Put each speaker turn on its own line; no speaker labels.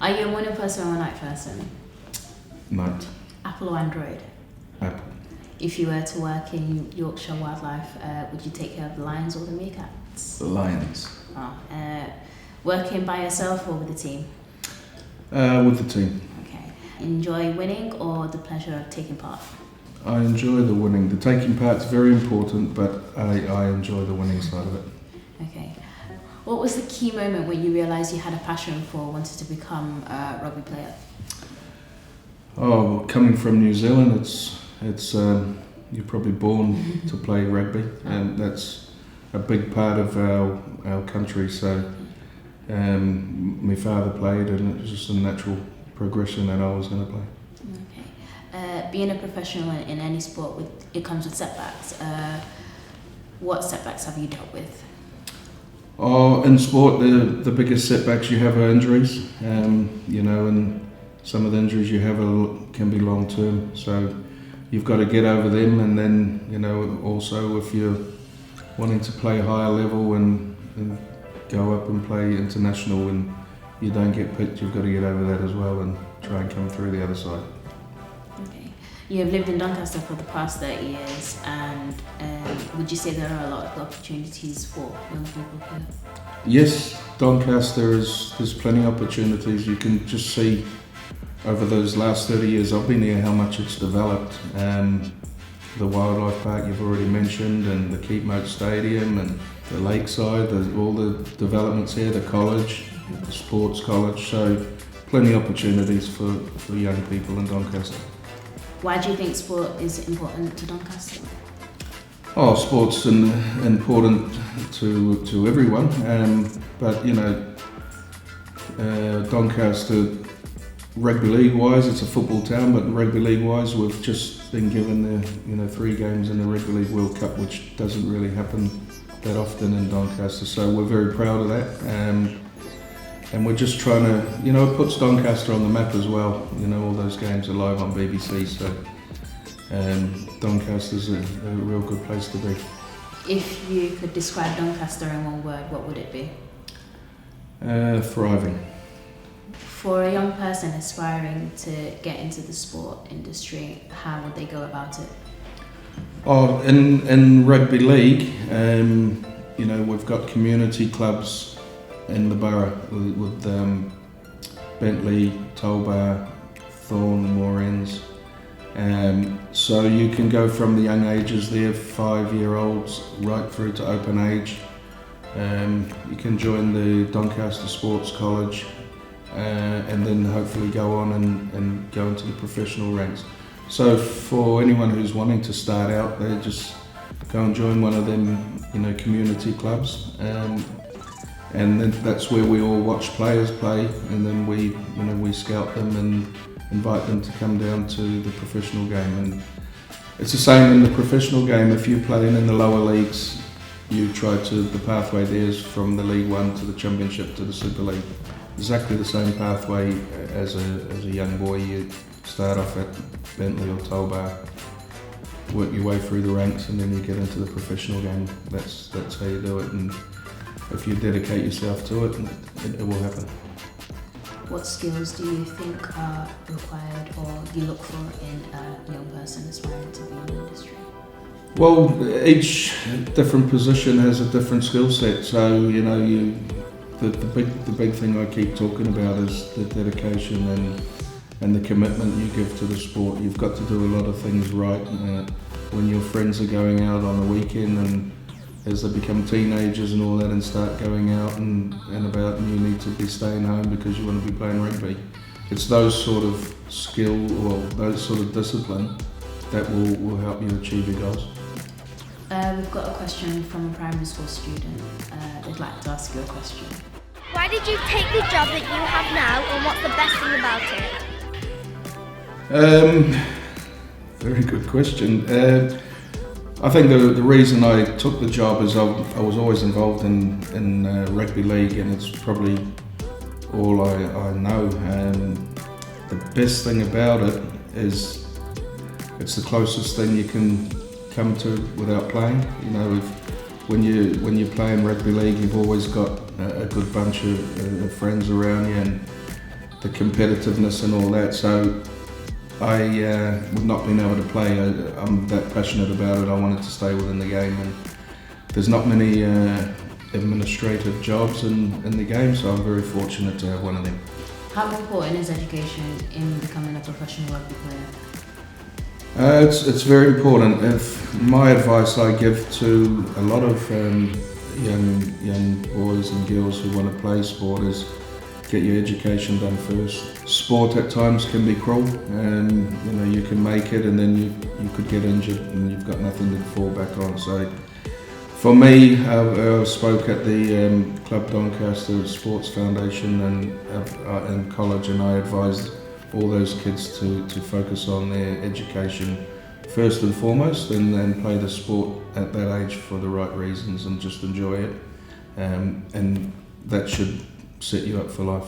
Are you a morning person or a night person?
Night.
Apple or Android?
Apple.
If you were to work in Yorkshire Wildlife, would you take care of the lions or the meerkats?
The lions.
Working by yourself or with the team?
With the team.
Okay. Enjoy winning or the pleasure of taking part?
I enjoy the winning. The taking part's very important, but I enjoy the winning side of it.
Okay. What was the key moment when you realised you had a passion for wanting to become a rugby player?
Oh, coming from New Zealand, it's you're probably born to play rugby, and that's a big part of our country. So, my father played, and it was just a natural progression that I was going to play.
Okay. Being a professional in any sport, it comes with setbacks. What setbacks have you dealt with?
Oh, in sport, the biggest setbacks you have are injuries. And some of the injuries you have can be long term. So you've got to get over them, and then also if you're wanting to play higher level and go up and play international and you don't get picked, you've got to get over that as well and try and come through the other side.
Okay. You have lived in Doncaster for the past 30 years, and would you say there are a lot of opportunities for young people here?
Yes, Doncaster there's plenty of opportunities. You can just see over those last 30 years I've been here how much it's developed. The wildlife park you've already mentioned, and the Keepmoat Stadium, and the lakeside, all the developments here, the college, the sports college, so plenty of opportunities for young people in Doncaster.
Why do you think sport is important to Doncaster?
Oh, sport's important to everyone, but Doncaster, rugby league wise, it's a football town, but rugby league wise, we've just been given the 3 games in the Rugby League World Cup, which doesn't really happen that often in Doncaster. So we're very proud of that, and we're just trying to, it puts Doncaster on the map as well. All those games are live on BBC, so Doncaster's a real good place to be.
If you could describe Doncaster in one word, what would it be?
Thriving.
For a young person aspiring to get into the sport industry, how would they go about it?
Oh, in rugby league, we've got community clubs in the borough with Bentley, Tolbar, Thorn, Moor Ends. So you can go from the young ages there, 5-year-olds, right through to open age. You can join the Doncaster Sports College, and then hopefully go on and go into the professional ranks. So for anyone who's wanting to start out, they just go and join one of them, community clubs, and then that's where we all watch players play, and then we scout them and invite them to come down to the professional game. And it's the same in the professional game. If you're playing in the lower leagues, the pathway there is from the League One to the Championship to the Super League. Exactly the same pathway as a young boy. You start off at Bentley or Tolbar, work your way through the ranks, and then you get into the professional game. That's how you do it, and if you dedicate yourself to it, it will happen.
What skills do you think are required or you look for in a young person aspiring to be in the industry?
Well, each different position has a different skill set, so the big thing I keep talking about is the dedication and the commitment you give to the sport. You've got to do a lot of things right. When your friends are going out on the weekend, and as they become teenagers and all that and start going out and about, and you need to be staying home because you want to be playing rugby. It's those sort of skill or those sort of discipline that will help you achieve your goals.
We've got a question from a primary school student. They'd like to ask you a question.
Why did you take the job that you have now, and what's the best thing about it?
Very good question. I think the reason I took the job is I was always involved in rugby league, and it's probably all I know. The best thing about it is it's the closest thing you can come to without playing. When you're playing rugby league, you've always got a good bunch of friends around you, the competitiveness and all that. So I would not been able to play. I'm that passionate about it. I wanted to stay within the game, and there's not many administrative jobs in the game, so I'm very fortunate to have one of them.
How important is education in becoming a professional rugby player?
It's very important. If my advice I give to a lot of young boys and girls who want to play sport is get your education done first. Sport at times can be cruel, and you can make it and then you could get injured and you've got nothing to fall back on. So for me, I spoke at the Club Doncaster Sports Foundation and in college, and I advised all those kids to focus on their education first and foremost, and then play the sport at that age for the right reasons and just enjoy it, and that should set you up for life.